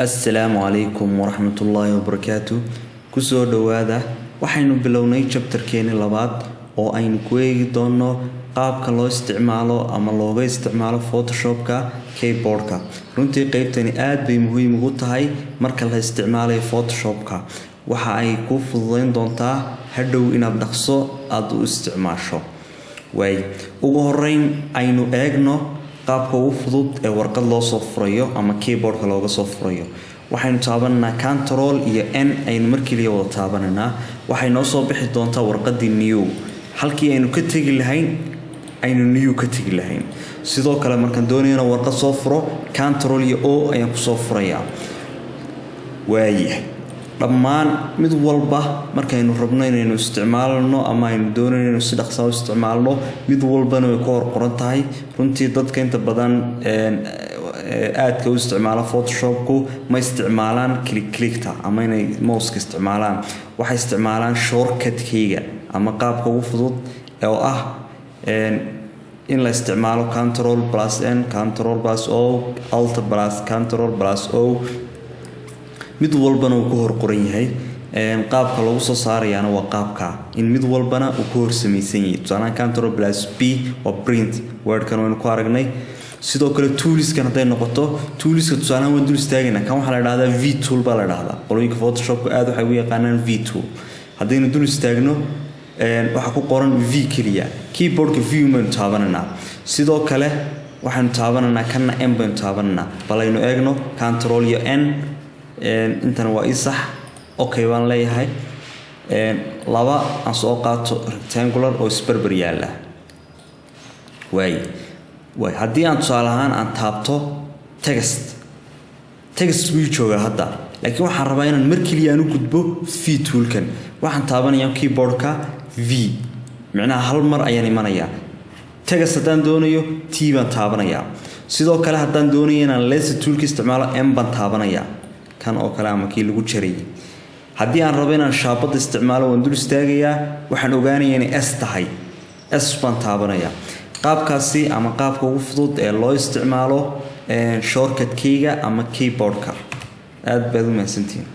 السلام عليكم ورحمة الله وبركاته. كسو دوادا waxaynu bilownay chapterkeeni labaad oo aynu ku eegi doono qaabka loo isticmaalo ama looga isticmaalo Photoshopka keyboardka. runtii qaybtani aad bay muhiim ugu tahay marka la isticmaalayo Photoshopka. waxa ay ku fududeyn doontaa hadhow inaad dhaqso aad u isticmaasho. ugu horeyn aynu eegno qaabka ugu fudud ee warqad loo soo furayo ama keyboardka looga soo furayo. waxaynu taabanaa control iyo n aynu markii wada taabanaa waxay noo soo bixi doontaa warqadii new halkii aynu ka tagi lahayn aynu new ka tagi lahayn. sidoo kale markaan doonayno warqad soo furo control iyo o ayaan ku soo furayaa. dhammaan mid walba markaynu rabno inaynu isticmaalno ama aynu doonayno si dhaqso ah isticmaalno mid walbana way ku hor qoran tahay. runtii dadka inta badan aadka u isticmaala Photoshopku ma isticmaalaan click-ta ama inay mouse-ka isticmaalaan. waxay isticmaalaan shortcut-keyga ama qaabka ugu fudud oo ah in la isticmaalo Ctrl+N, Ctrl+O, Alt+Ctrl+O. mid walbana uu ku hor qoran yahay. qaabka lagu soo saarayana waa qaabka in mid walbana uu ku hor samaysan yahay. tusaale Ctrl+P waa print wordkan waynu ku aragnay. sidoo kale toolskan haday noqoto toolska tusaale waan dul istaagayna kan waxa la yiraahdaa V tool baa la yiraahdaa. qolooyinka Photoshop aad waxay u yaqaanaan V tool. hadaynu dul istaagno waxa ku qoran V kaliya keyboardka V man taabanana. sidoo kale waxaan taabanana kana M baan taabanana. balaynu eegno Ctrl iyo N intana waa isax okay waan leeyahay. laba aan soo qaato rectangular oo isbarbar yaala. haddii aan tusaale ahaan aan taabto text wuu joogaa hadda laakiin waxaan rabaa inaan mar kaliya aan u gudbo V toolkan. waxaan taabanayaa keyboardka V macnaha hal mar ayaan imanayaa. text haddaan doonayo T baan taabanayaa. sidoo kale haddaan doonayo inaan laser toolka isticmaalo M baan taabanayaa kan oo kale ama kii lagu jaray. haddii aan rabo inaan shaabada isticmaalo waan dul istaagayaa waxaan ogaanayaa inay S tahay S baan taabanayaa. qaabkaasi ama qaabka ugu fudud ee loo isticmaalo shortcut-keyga ama keyboardka. aad baad u mahadsantihiin.